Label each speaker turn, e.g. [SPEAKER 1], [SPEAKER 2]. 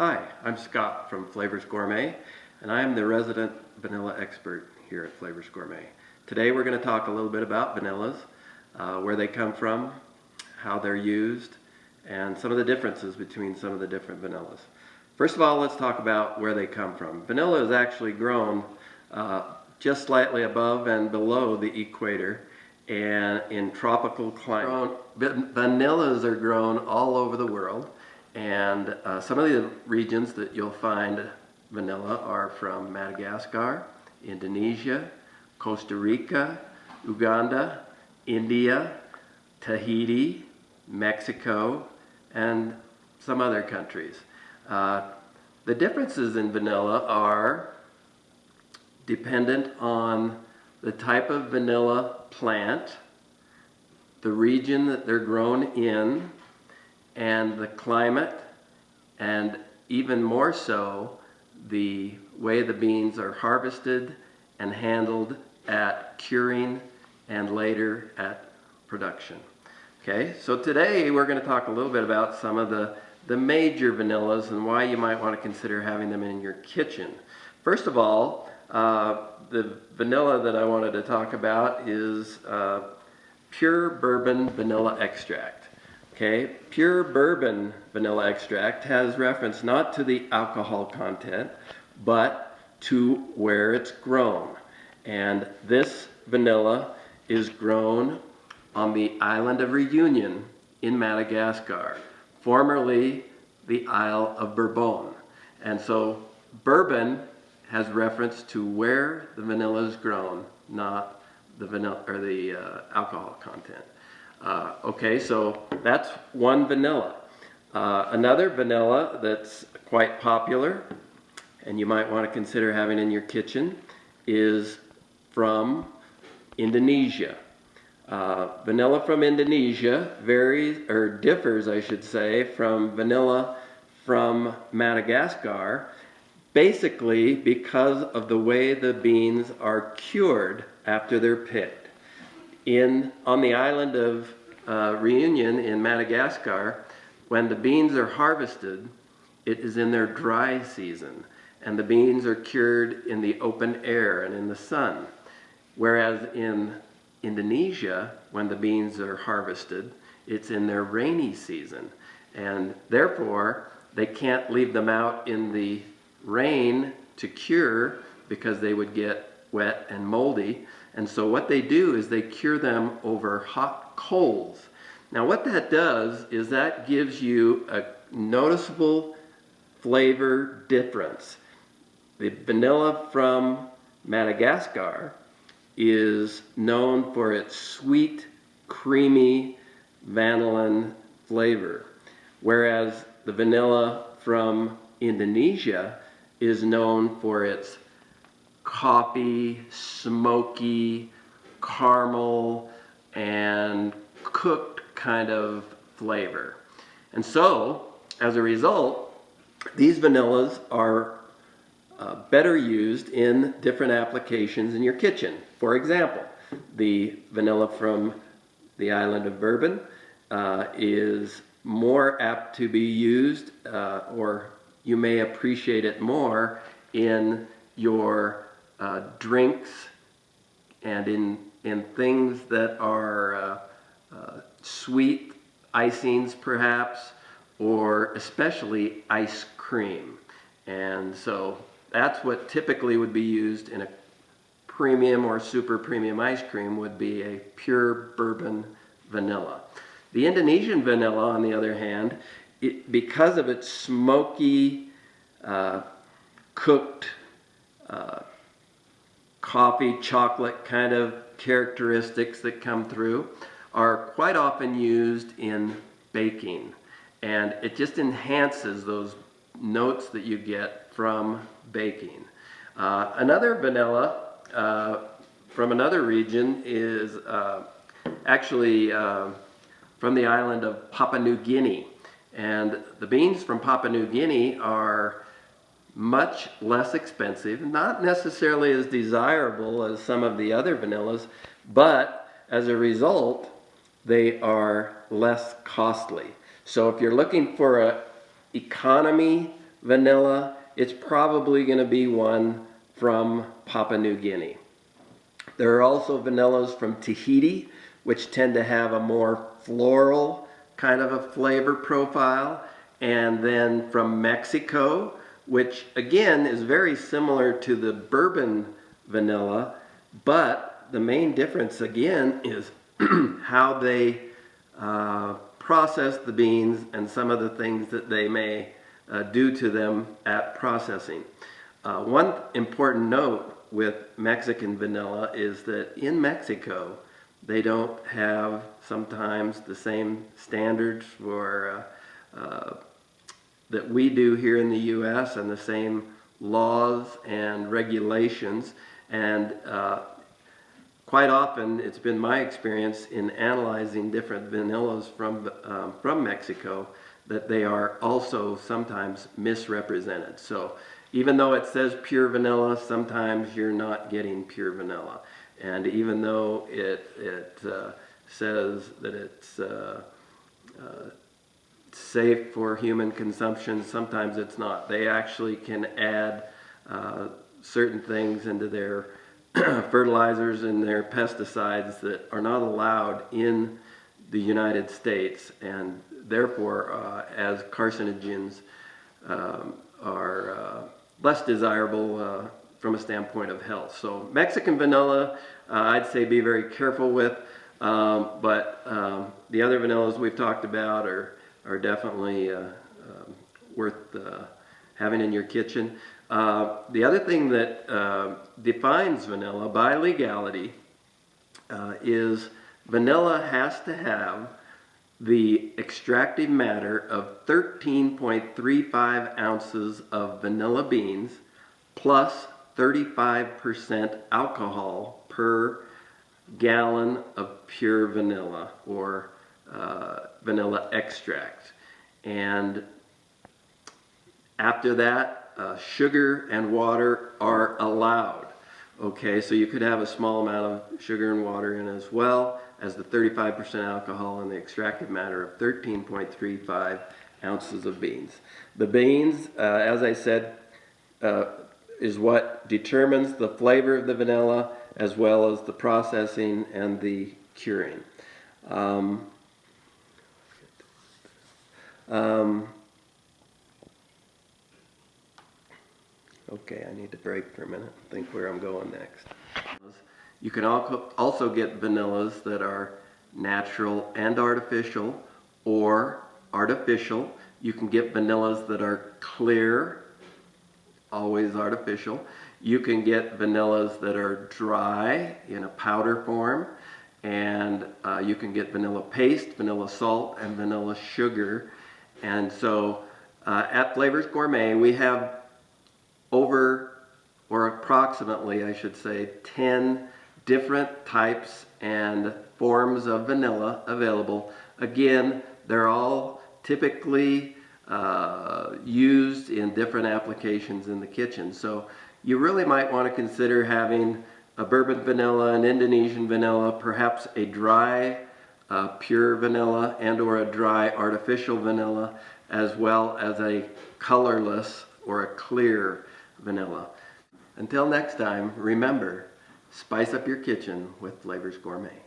[SPEAKER 1] Hi, I'm Scott from Flavors Gourmet, and I am the resident vanilla expert here at Flavors Gourmet. Today we're going to talk a little bit about vanillas, where they come from, how they're used, and some of the differences between some of the different vanillas. First of all, let's talk about where they come from. Vanilla is actually grown just slightly above and below the equator and in tropical climates. Vanillas are grown all over the world. And some of the regions that you'll find vanilla are from Madagascar, Indonesia, Costa Rica, Uganda, India, Tahiti, Mexico, and some other countries. The differences in vanilla are dependent on the type of vanilla plant, the region that they're grown in, and the climate, and even more so the way the beans are harvested and handled at curing and later at production. Okay, so today we're going to talk a little bit about some of the major vanillas and why you might want to consider having them in your kitchen. First of all, the vanilla that I wanted to talk about is pure bourbon vanilla extract. Okay, pure bourbon vanilla extract has reference not to the alcohol content, but to where it's grown. And this vanilla is grown on the island of Reunion in Madagascar, formerly the Isle of Bourbon. And so bourbon has reference to where the vanilla is grown, not the vanilla or the alcohol content. Okay, so that's one vanilla. Another vanilla that's quite popular and you might want to consider having in your kitchen is from Indonesia. Vanilla from Indonesia varies, or differs I should say, from vanilla from Madagascar, basically because of the way the beans are cured after they're picked. On the island of Reunion in Madagascar, when the beans are harvested, it is in their dry season, and the beans are cured in the open air and in the sun. Whereas in Indonesia, when the beans are harvested, it's in their rainy season, and therefore they can't leave them out in the rain to cure because they would get wet and moldy. And so what they do is they cure them over hot coals. Now what that does is that gives you a noticeable flavor difference. The vanilla from Madagascar is known for its sweet, creamy vanillin flavor, whereas the vanilla from Indonesia is known for its coffee, smoky, caramel, and cooked kind of flavor. And so, as a result, these vanillas are better used in different applications in your kitchen. For example, the vanilla from the island of Bourbon is more apt to be used, or you may appreciate it more in your drinks and in things that are sweet icings perhaps, or especially ice cream. And so that's what typically would be used in a premium or super premium ice cream, would be a pure bourbon vanilla. The Indonesian vanilla, on the other hand, because of its smoky, cooked coffee, chocolate kind of characteristics that come through, are quite often used in baking. And it just enhances those notes that you get from baking. Another vanilla from another region is actually from the island of Papua New Guinea. And the beans from Papua New Guinea are much less expensive, not necessarily as desirable as some of the other vanillas, but as a result, they are less costly. So if you're looking for an economy vanilla, it's probably going to be one from Papua New Guinea. There are also vanillas from Tahiti, which tend to have a more floral kind of a flavor profile. And then from Mexico, which again is very similar to the bourbon vanilla, but the main difference again is how they process the beans and some of the things that they may do to them at processing. One important note with Mexican vanilla is that in Mexico they don't have sometimes the same standards for that we do here in the U.S. and the same laws and regulations, and quite often it's been my experience in analyzing different vanillas from Mexico that they are also sometimes misrepresented. So even though it says pure vanilla, sometimes you're not getting pure vanilla. And even though it says that it's safe for human consumption, sometimes it's not. They actually can add certain things into their fertilizers and their pesticides that are not allowed in the United States, and therefore as carcinogens are less desirable from a standpoint of health. So Mexican vanilla, I'd say be very careful with, but the other vanillas we've talked about are definitely worth having in your kitchen. The other thing that defines vanilla by legality is vanilla has to have the extractive matter of 13.35 ounces of vanilla beans plus 35% alcohol per gallon of pure vanilla or vanilla extract. And after that, sugar and water are allowed. Okay, so you could have a small amount of sugar and water in as well as the 35% alcohol and the extractive matter of 13.35 ounces of beans. The beans, as I said, is what determines the flavor of the vanilla as well as the processing and the curing. Okay, I need to break for a minute, think where I'm going next. You can also get vanillas that are natural and artificial, or artificial. You can get vanillas that are clear, always artificial. You can get vanillas that are dry in a powder form, and you can get vanilla paste, vanilla salt, and vanilla sugar. And so at Flavors Gourmet, we have over, or approximately, I should say, 10 different types and forms of vanilla available. Again, they're all typically used in different applications in the kitchen. So you really might want to consider having a bourbon vanilla, an Indonesian vanilla, perhaps a dry pure vanilla and or a dry artificial vanilla, as well as a colorless or a clear vanilla. Until next time, remember, spice up your kitchen with Flavors Gourmet.